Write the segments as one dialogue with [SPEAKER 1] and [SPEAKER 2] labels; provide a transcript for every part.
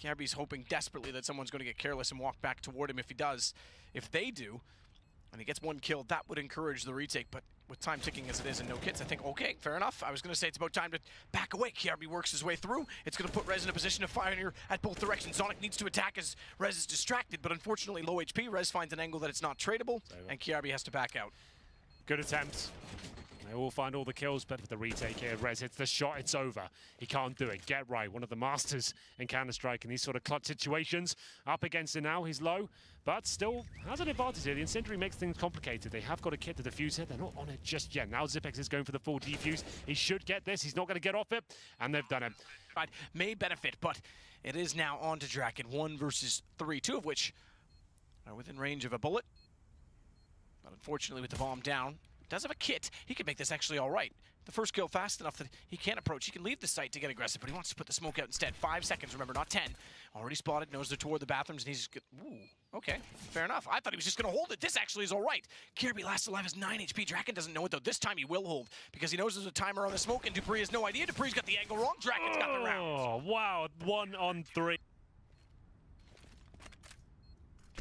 [SPEAKER 1] KRB's hoping desperately that someone's going to get careless and walk back toward him. If he does, if they do, and he gets one kill, that would encourage the retake. But with time ticking as it is and no kits, I think, okay, fair enough. I was going to say it's about time to back away. KRB works his way through. It's going to put Rez in a position to fire at both directions. Sonic needs to attack as Rez is distracted, but unfortunately low HP. Rez finds an angle that it's not tradable, and KRB has to back out.
[SPEAKER 2] Good attempt. They will find all the kills, but for the retake here, Rez hits the shot, it's over. He can't do it. Get right, one of the masters in Counter-Strike in these sort of clutch situations. Up against it now, he's low, but still has an advantage here. The incendiary makes things complicated. They have got a kit to defuse here. They're not on it just yet. Now Zipex is going for the full defuse. He should get this. He's not going to get off it, and they've done it.
[SPEAKER 1] May benefit, but it is now on to Draken. 1 versus 3, 2 of which are within range of a bullet. But unfortunately, with the bomb down, does have a kit. He could make this actually all right. The first kill fast enough that he can't approach. He can leave the site to get aggressive, but he wants to put the smoke out instead. 5 seconds, remember, not 10. Already spotted, knows they're toward the bathrooms, and he's just ooh, okay, fair enough. I thought he was just going to hold it. This actually is all right. KRB last alive has 9 HP. Draken doesn't know it, though. This time he will hold, because he knows there's a timer on the smoke, and Dupree has no idea. Dupree's got the angle wrong. Draken's got the round.
[SPEAKER 2] Oh, wow, 1 on 3.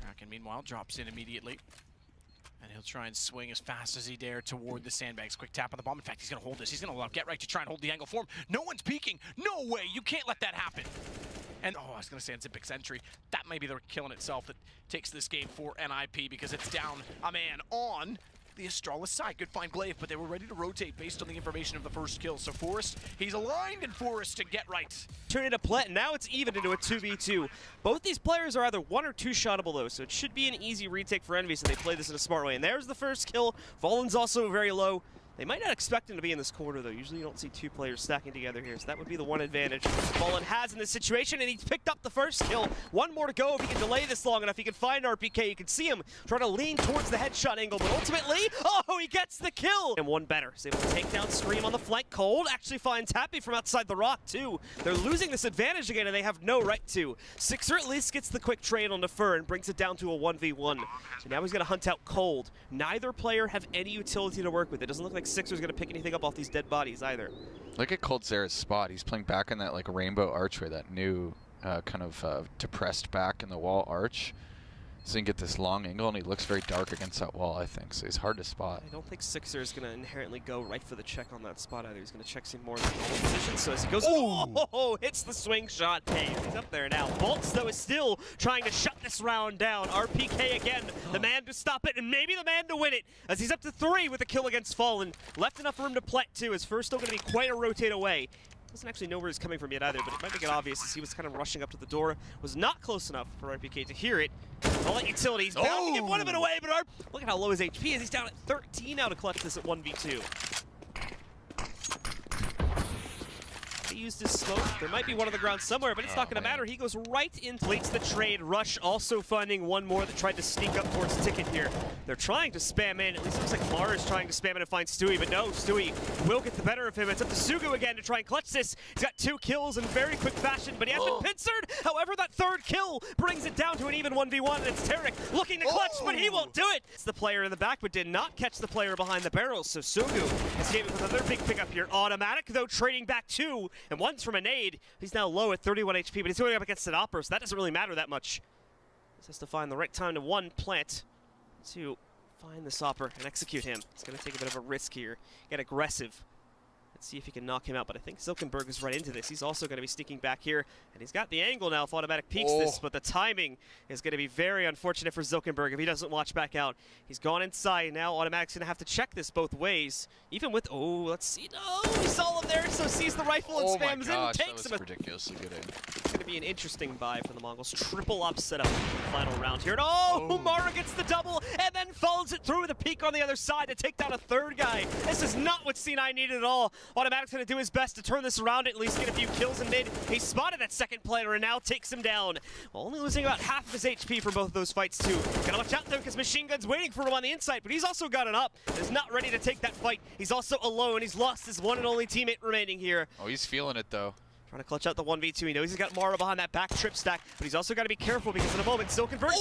[SPEAKER 1] Draken, meanwhile, drops in immediately. And he'll try and swing as fast as he dare toward the sandbags. Quick tap on the bomb. In fact, he's going to hold this. He's going to allow Get Right to try and hold the angle for him. No one's peeking. No way. You can't let that happen. And, oh, I was going to say on Zipic's entry, that may be the kill in itself that takes this game for NIP because it's down a man on the Astralis side. Good find Glaive, but they were ready to rotate based on the information of the first kill. So Forrest, he's aligned, and Forrest to Get Right.
[SPEAKER 3] Turn it to Plet, now it's even into a 2v2. Both these players are either 1 or 2 shottable though, so it should be an easy retake for Envy, so they play this in a smart way. And there's the first kill. Fallen's also very low. They might not expect him to be in this corner, though. Usually you don't see 2 players stacking together here, so that would be the one advantage Fallen has in this situation, and he's picked up the first kill. 1 more to go. If he can delay this long enough, he can find RPK. You can see him trying to lean towards the headshot angle, but ultimately, oh, he gets the kill! And 1 better. He's able to take down Scream on the flank. Cold actually finds Happy from outside the rock, too. They're losing this advantage again, and they have no right to. Sixer at least gets the quick trade on Defer and brings it down to a 1v1. So now he's going to hunt out Cold. Neither player have any utility to work with. It doesn't look like Sixer's going to pick anything up off these dead bodies either.
[SPEAKER 4] Look at Cold Zera's spot. He's playing back in that like rainbow archway, that new kind of depressed back in the wall arch. So he can get this long angle, and he looks very dark against that wall, I think. So he's hard to spot.
[SPEAKER 3] I don't think Sixer is going to inherently go right for the check on that spot either. He's going to check some more in the position. So as he goes, oh, hits the swing shot. Hey, he's up there now. Bolts, though, is still trying to shut this round down. RPK again, the man to stop it, and maybe the man to win it, as he's up to 3 with a kill against Fallen. Left enough room to Plet, too. His first still going to be quite a rotate away. Doesn't actually know where he's coming from yet either, but it might make it obvious as he was kind of rushing up to the door. Was not close enough for RPK to hear it. All that utility, he's bound to give one of it away, but look at how low his HP is. He's down at 13 now to clutch this at 1v2. He used his smoke. There might be one on the ground somewhere, but it's not going to matter. He goes right in, completes the trade. Rush also finding 1 more that tried to sneak up towards Ticket here. They're trying to spam in. At least it looks like Mara is trying to spam in and find Stewie, but no, Stewie will get the better of him. It's up to Sugu again to try and clutch this. He's got 2 kills in very quick fashion, but he has been pincered. However, that 3rd kill brings it down to an even 1v1, and it's Tarek looking to clutch, but he won't do it. It's the player in the back, but did not catch the player behind the barrels, so Sugu escaping with another big pickup here. Automatic, though, trading back 2, and 1's from a nade. He's now low at 31 HP, but he's going up against an Opera, so that doesn't really matter that much. Just has to find the right time to 1, plant, 2, find the Opera and execute him. It's going to take a bit of a risk here. Get aggressive. Let's see if he can knock him out, but I think Zilkenberg is right into this. He's also going to be sneaking back here, and he's got the angle now if Automatic peeks this, but the timing is going to be very unfortunate for Zilkenberg if he doesn't watch back out. He's gone inside. Now Automatic's going to have to check this both ways, even with, let's see. No, he saw him there, so sees the rifle and spams in, takes him.
[SPEAKER 4] Ridiculously good aim.
[SPEAKER 3] It's going to be an interesting buy for the Mongols. Triple up setup in the final round here. And Mara gets the double, and then follows it through with a peek on the other side to take down a 3rd guy. This is not what C9 needed at all. Automatic's going to do his best to turn this around, at least get a few kills in mid. He spotted that 2nd player and now takes him down. Only losing about half of his HP from both of those fights, too. Gotta watch out, though, because Machine Gun's waiting for him on the inside, but he's also got it up. He's not ready to take that fight. He's also alone. He's lost his one and only teammate remaining here.
[SPEAKER 4] Oh, he's feeling it, though.
[SPEAKER 3] Trying to clutch out the 1v2. He knows he's got Mara behind that back trip stack, but he's also got to be careful because in a moment, Zilkenberg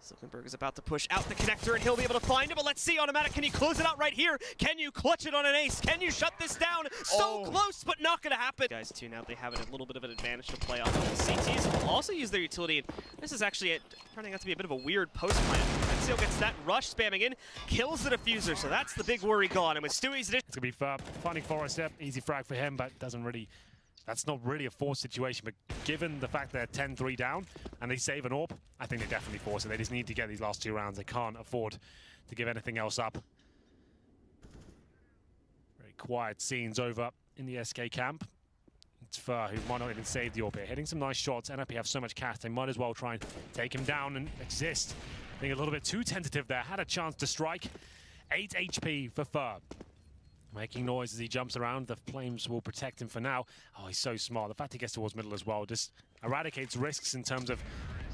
[SPEAKER 3] Silkenberg is about to push out the connector, and he'll be able to find it, but let's see, Automatic, can you close it out right here? Can you clutch it on an ace? Can you shut this down? So close, but not gonna happen. Guys, too, now they have a little bit of an advantage to play off of. The CTs also use their utility. This is actually turning out to be a bit of a weird post plan. Seal gets that rush spamming in, kills the diffuser, so that's the big worry gone. And with Stewie's addition,
[SPEAKER 2] It's going to be Ferb finding Forrest step, easy frag for him, but doesn't really. That's not really a forced situation, but given the fact they're 10-3 down and they save an AWP, I think they definitely force it. They just need to get these last 2 rounds. They can't afford to give anything else up. Very quiet scenes over in the SK camp. It's Fer who might not even save the AWP here. Hitting some nice shots. NIP have so much cast, they might as well try and take him down and exist. Being a little bit too tentative there. Had a chance to strike. 8 HP for Fer. Making noise as he jumps around. The flames will protect him for now. Oh, he's so smart. The fact he gets towards middle as well just eradicates risks in terms of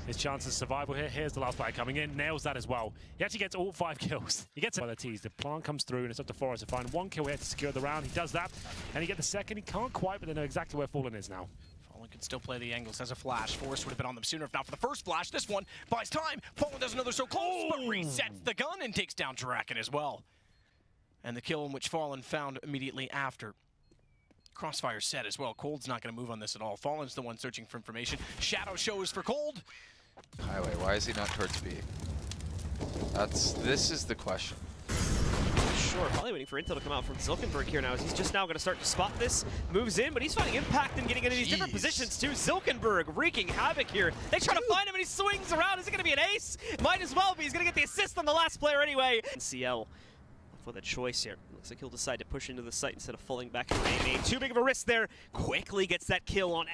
[SPEAKER 2] his chances of survival here. Here's the last player coming in. Nails that as well. He actually gets all 5 kills. He gets it by the tease. The plant comes through and it's up to Forrest to find 1 kill here to secure the round. He does that. And he gets the second. He can't quite, but they know exactly where Fallen is now.
[SPEAKER 1] Fallen could still play the angles as a flash. Forrest would have been on them sooner if not for the first flash. This one buys time. Fallen does another so close, but resets the gun and takes down Draken as well. And the kill in which Fallen found immediately after. Crossfire set as well. Cold's not going to move on this at all. Fallen's the one searching for information. Shadow shows for Cold.
[SPEAKER 4] Highway, why is he not towards B? This is the question.
[SPEAKER 3] sure, probably waiting for intel to come out from Silkenberg here now, as he's just now going to start to spot this. Moves in, but he's finding impact and getting into these different positions too. Silkenberg wreaking havoc here. They try to find him and he swings around. Is it going to be an ace? Might as well be. He's going to get the assist on the last player anyway. CL with a choice here. Looks like he'll decide to push into the site instead of falling back into main. Too big of a risk there. Quickly gets that kill on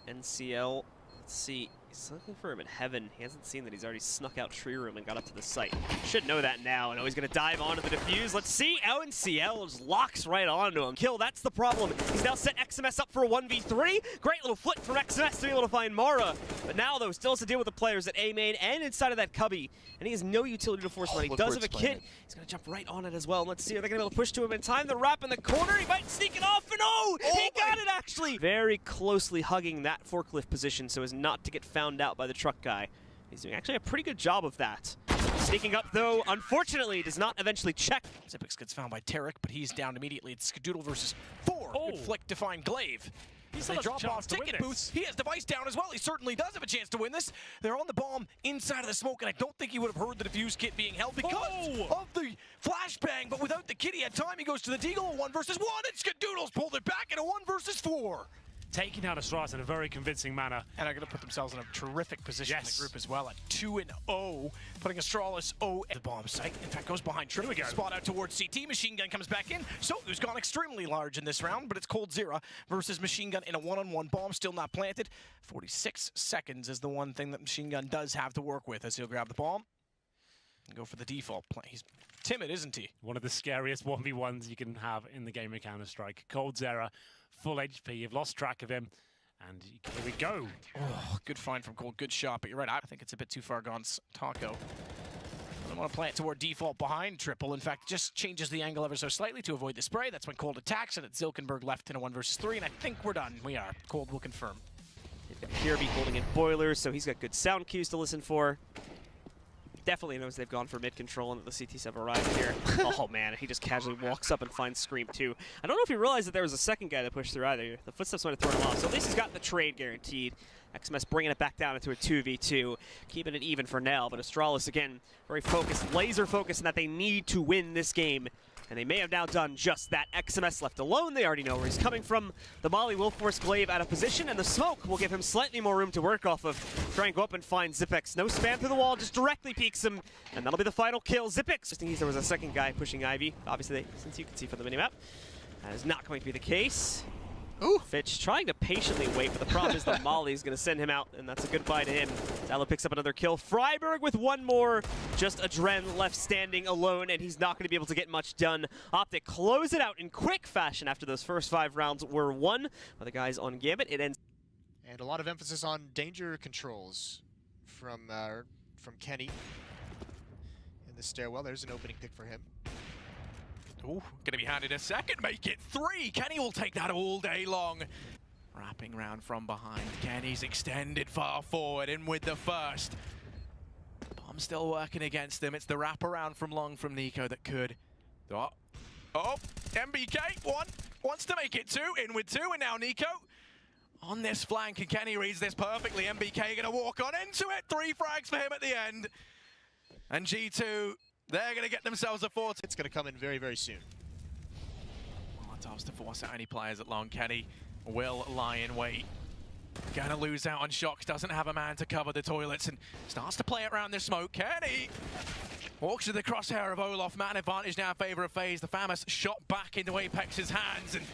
[SPEAKER 3] NCL. Let's see. He's looking for him in heaven. He hasn't seen that he's already snuck out tree room and got up to the site. Should know that now. And he's going to dive onto the defuse. Let's see. NCL just locks right onto him. Kill, that's the problem. He's now set XMS up for a 1v3. Great little flick from XMS to be able to find Mara. But now, though, still has to deal with the players at A main and inside of that cubby. And he has no utility to force money. He does have a kit. He's going to jump right on it as well. And let's see. Are they going to be able to push to him in time? The wrap in the corner. He might sneak it off. And he got it, actually. Very closely hugging that forklift position so as not to get found out by the truck guy. He's doing actually a pretty good job of that. Sneaking up, though, unfortunately, does not eventually check.
[SPEAKER 1] Zippix gets found by Tarek, but he's down immediately. It's Skadoodle versus 4. Good flick to find Glaive. They drop off ticket booth. He has device down as well. He certainly does have a chance to win this. They're on the bomb inside of the smoke, and I don't think he would have heard the defuse kit being held because of the flashbang. But without the kit, he had time. He goes to the Deagle, 1 versus 1, and Skadoodle's pulled it back in a 1 versus 4.
[SPEAKER 2] Taking down Astralis in a very convincing manner.
[SPEAKER 1] And are going to put themselves in a terrific position in the group as well at 2-0, putting Astralis 0 at the bomb site. In fact, goes behind Triple. Spot out towards CT. Machine Gun comes back in. So who's gone extremely large in this round, but it's Cold Zera versus Machine Gun in a one-on-one. Bomb still not planted. 46 seconds is the one thing that Machine Gun does have to work with as he'll grab the bomb and go for the default play. He's timid, isn't he?
[SPEAKER 2] One of the scariest 1v1s you can have in the game of Counter-Strike. Cold Zera, full HP. You've lost track of him. And here we go.
[SPEAKER 1] Oh, good find from Cold. Good shot. But you're right. I think it's a bit too far gone, Taco. I want to play it toward default behind Triple. In fact, just changes the angle ever so slightly to avoid the spray. That's when Cold attacks, and it's Silkenberg left in a 1 versus 3. And I think we're done. We are. Cold will confirm.
[SPEAKER 3] They've got Kirby holding in boilers, so he's got good sound cues to listen for. Definitely knows they've gone for mid control and that the CTs have arrived here. Oh man, he just casually walks up and finds Scream too. I don't know if he realized that there was a second guy that pushed through either. The footsteps might have thrown him off. So at least he's got the trade guaranteed. XMS bringing it back down into a 2v2, keeping it even for now. But Astralis, again, very focused, laser focused in that they need to win this game. And they may have now done just that. XMS left alone. They already know where he's coming from. The Molly will force Glaive out of position, and the smoke will give him slightly more room to work off of. Try and go up and find Zipex. No spam through the wall, just directly peeks him. And that'll be the final kill. Zipex. Just in case there was a second guy pushing Ivy. Obviously, since you can see from the minimap, that is not going to be the case. Ooh. Fitch trying to patiently wait, but the problem is the Molly is going to send him out, and that's a goodbye to him. Dalla picks up another kill. Freiburg with one more. Just Adren left standing alone, and he's not going to be able to get much done. Optic close it out in quick fashion after those first 5 rounds were won by the guys on Gambit. It ends.
[SPEAKER 5] And a lot of emphasis on danger controls from Kenny in the stairwell. There's an opening pick for him.
[SPEAKER 1] Ooh, gonna be handed a second, make it 3. Kenny will take that all day long. Wrapping round from behind. Kenny's extended far forward, in with the first. Bomb bomb still working against them. It's the wraparound from long from Nico that could. Oh, MBK, wants to make it 2, in with 2, and now Nico on this flank, and Kenny reads this perfectly. MBK gonna walk on into it, 3 frags for him at the end. And G2, they're gonna get themselves a 4.
[SPEAKER 5] It's gonna come in very, very soon.
[SPEAKER 1] Molotovs to force out any players at long. Kenny will lie in wait. Gonna lose out on shots, doesn't have a man to cover the toilets, and starts to play it around the smoke. Kenny walks to the crosshair of Olof. Man advantage now in favor of FaZe. The famous shot back into Apex's hands, and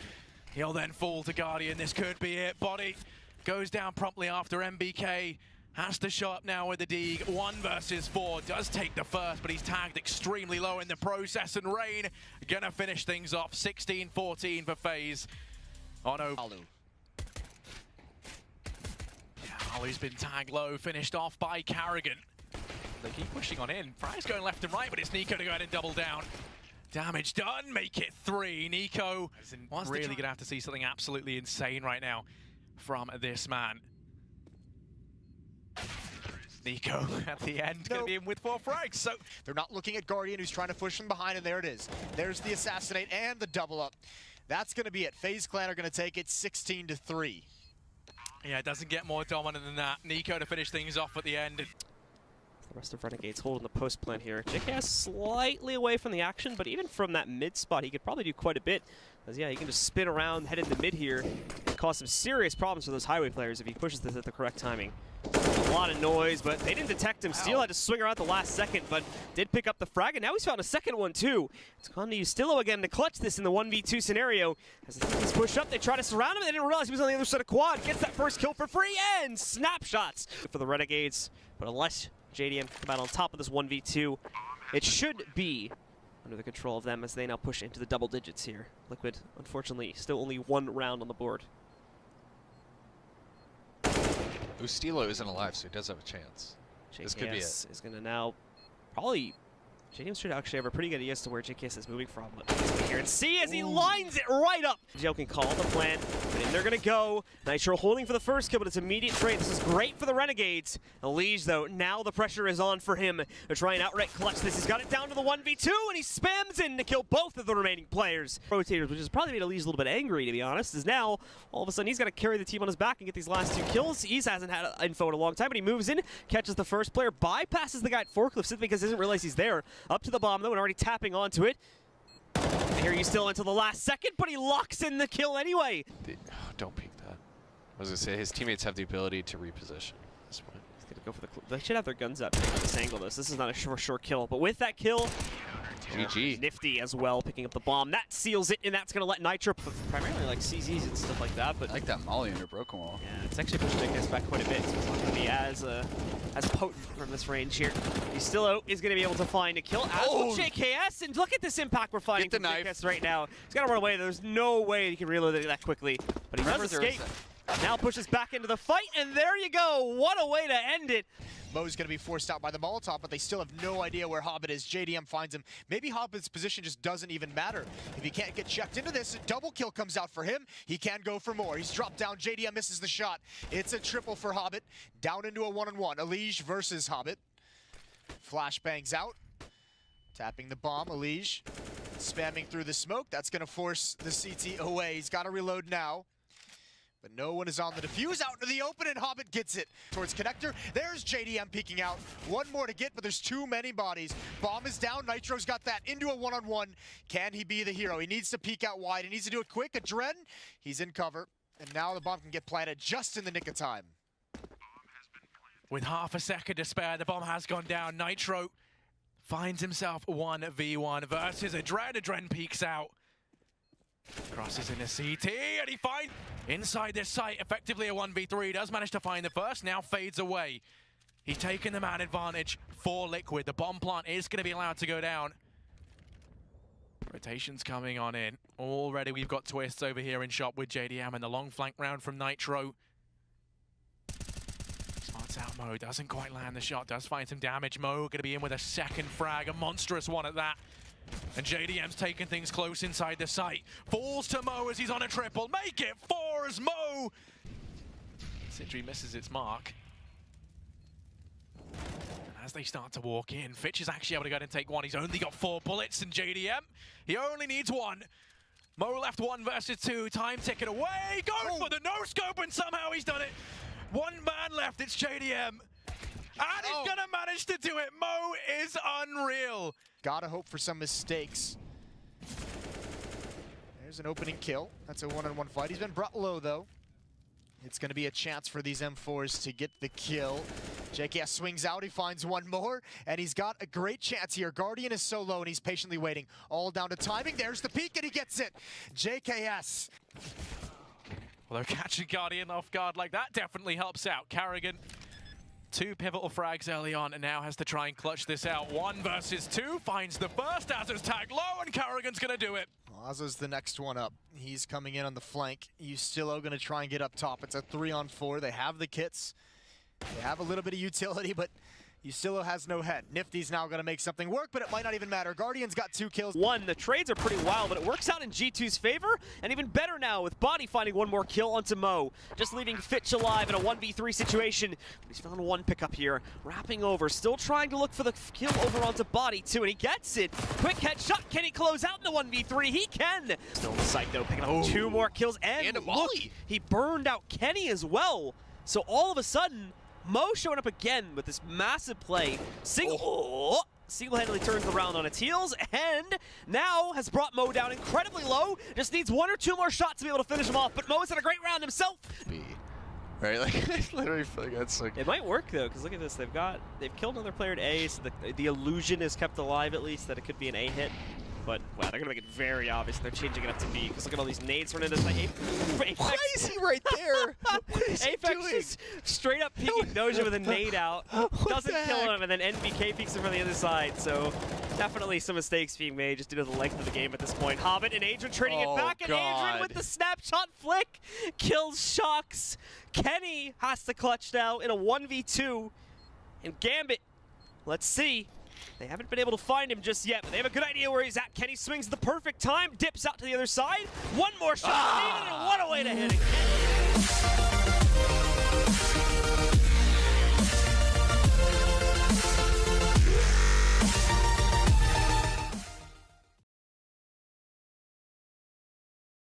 [SPEAKER 1] he'll then fall to Guardian. This could be it. Body goes down promptly after MBK. Has to show up now with the Deeg. 1 versus 4. Does take the first, but he's tagged extremely low in the process. And Rain gonna finish things off. 16-14 for FaZe on Alu. Yeah, Alu's been tagged low, finished off by Carrigan. They keep pushing on in. Fry's going left and right, but it's Nico to go ahead and double down. Damage done, make it 3. Nico really gonna have to see something absolutely insane right now from this man. Nico at the end gonna be in with 4 frags, so
[SPEAKER 5] they're not looking at Guardian, who's trying to push from behind, and there it is. There's the assassinate and the double up. That's gonna be it. FaZe Clan are gonna take it 16-3.
[SPEAKER 1] yeah, it doesn't get more dominant than that. Nico to finish things off at the end.
[SPEAKER 3] The rest of Renegades holding the post plant here. JKS slightly away from the action, but even from that mid spot, he could probably do quite a bit. As yeah, he can just spin around, head into mid here, and cause some serious problems for those highway players if he pushes this at the correct timing. A lot of noise, but they didn't detect him. Steel had to swing around the last second, but did pick up the frag, and now he's found a second one too. It's going to use Stillo again to clutch this in the 1v2 scenario. As the teams push up, they try to surround him, and they didn't realize he was on the other side of quad. Gets that first kill for free, and snapshots for the Renegades. But unless JDM can come out on top of this 1v2, it should be under the control of them as they now push into the double digits here. Liquid, unfortunately, still only 1 round on the board.
[SPEAKER 4] Ustilo isn't alive, so he does have a chance. This could be it.
[SPEAKER 3] Is going to now probably... JDM should actually have a pretty good idea as to where JKS is moving from. But here and see as he lines it right up. Joe can call the plan, and they're going to go. Nitro holding for the first kill, but it's immediate trade. This is great for the Renegades. Elige, though, now the pressure is on for him to try and outright clutch this. He's got it down to the 1v2, and he spams in to kill both of the remaining players. Rotators, which has probably made Elige a little bit angry, to be honest, is now all of a sudden he's got to carry the team on his back and get these last 2 kills. He hasn't had info in a long time, but he moves in, catches the first player, bypasses the guy at Forklift simply because he doesn't realize he's there. Up to the bomb, though, and already tapping onto it. And here he's still until the last second, but he locks in the kill anyway.
[SPEAKER 4] Don't peek that. I was going to say, his teammates have the ability to reposition at this point.
[SPEAKER 3] He's going to go for the... They should have their guns up at this angle, though. So this is not a sure kill. But with that kill...
[SPEAKER 4] GG.
[SPEAKER 3] Nifty as well, picking up the bomb. That seals it, and that's going to let Nitro... Primarily like CZs and stuff like that, but...
[SPEAKER 4] I like that molly under broken wall.
[SPEAKER 3] Yeah, it's actually pushed JKS back quite a bit, so it's not going to be as potent from this range here. Ustilo is going to be able to find a kill as with JKS, and look at this impact we're finding from JKS right now. He's got to run away. There's no way he can reload it that quickly, but he does escape. Now pushes back into the fight, and there you go. What a way to end it.
[SPEAKER 5] Mo's going to be forced out by the Molotov, but they still have no idea where Hobbit is. JDM finds him. Maybe Hobbit's position just doesn't even matter. If he can't get checked into this, a double kill comes out for him. He can go for more. He's dropped down. JDM misses the shot. It's a triple for Hobbit. Down into a 1-on-1. Elige versus Hobbit. Flashbangs out. Tapping the bomb. Elige spamming through the smoke. That's going to force the CT away. He's got to reload now. But no one is on the defuse, out into the open, and Hobbit gets it towards connector. There's JDM peeking out. 1 more to get, but there's too many bodies. Bomb is down. Nitro's got that into a 1-on-1. Can he be the hero? He needs to peek out wide. He needs to do it quick. Adren, he's in cover. And now the bomb can get planted just in the nick of time.
[SPEAKER 1] With half a second to spare, the bomb has gone down. Nitro finds himself 1v1 versus Adren. Adren peeks out. Crosses in the CT, and he finds inside this site, effectively a 1v3. Does manage to find the first, now fades away. He's taken the man advantage for Liquid. The bomb plant is going to be allowed to go down. Rotations coming on in. Already we've got twists over here in shop with JDM and the long flank round from Nitro. Smarts out Mo, doesn't quite land the shot, does find some damage. Mo going to be in with a second frag, a monstrous one at that. And JDM's taking things close inside the site. Falls to Mo as he's on a triple. Make it 4 as Mo. Sindri misses its mark. And as they start to walk in. Fitch is actually able to go and take one. He's only got 4 bullets, and JDM, he only needs 1. Mo left 1 versus 2. Time ticking away. Going for the no-scope, and somehow he's done it. 1 man left. It's JDM. And he's going to manage to do it. Mo is unreal.
[SPEAKER 5] Gotta hope for some mistakes. There's an opening kill. That's a one-on-one fight. He's been brought low, though. It's going to be a chance for these M4s to get the kill. JKS swings out, he finds 1 more, and he's got a great chance here. Guardian is so low, and he's patiently waiting. All down to timing. There's the peek, and he gets it. JKS.
[SPEAKER 1] Although catching Guardian off guard like that definitely helps out. Carrigan, 2 pivotal frags early on, and now has to try and clutch this out. 1 versus 2, finds the first. Azur's tagged low, and Carrigan's going to do it.
[SPEAKER 5] Azur's the next one up. He's coming in on the flank. Ustillo going to try and get up top. It's a 3-on-4. They have the kits. They have a little bit of utility, but Ustillo has no head. Nifty's now going to make something work, but it might not even matter. Guardian's got 2 kills.
[SPEAKER 3] The trades are pretty wild, but it works out in G2's favor, and even better now with Body finding 1 more kill onto Mo, just leaving Fitch alive in a 1v3 situation. But he's found 1 pickup here, wrapping over, still trying to look for the kill over onto Body too, and he gets it. Quick headshot, can he close out in the 1v3? He can! Still in the sight though, picking up 2 more kills, and look, he burned out Kenny as well. So all of a sudden, Mo showing up again with this massive play. Single-handedly turns the round on its heels, and now has brought Mo down incredibly low. Just needs 1 or 2 more shots to be able to finish him off, but Mo has had a great round himself.
[SPEAKER 4] Right, like I literally feel like that's like.
[SPEAKER 3] It might work though, because look at this. They've killed another player at A, so the illusion is kept alive at least that it could be an A hit. But wow, they're gonna make it very obvious. They're changing it up to B because look at all these nades running into sight.
[SPEAKER 4] Why is he right there? What is he
[SPEAKER 3] Apex
[SPEAKER 4] doing?
[SPEAKER 3] just straight up peeking Doja with a nade out. Doesn't kill him, and then NBK peeks him from the other side. So definitely some mistakes being made just due to the length of the game at this point. Hobbit and Adrian trading it back, and Adrian with the snapshot flick kills Shocks. Kenny has to clutch now in a 1v2. And Gambit, let's see. They haven't been able to find him just yet, but they have a good idea where he's at. Kenny swings the perfect time, dips out to the other side. 1 more shot needed, and what a way to hit it.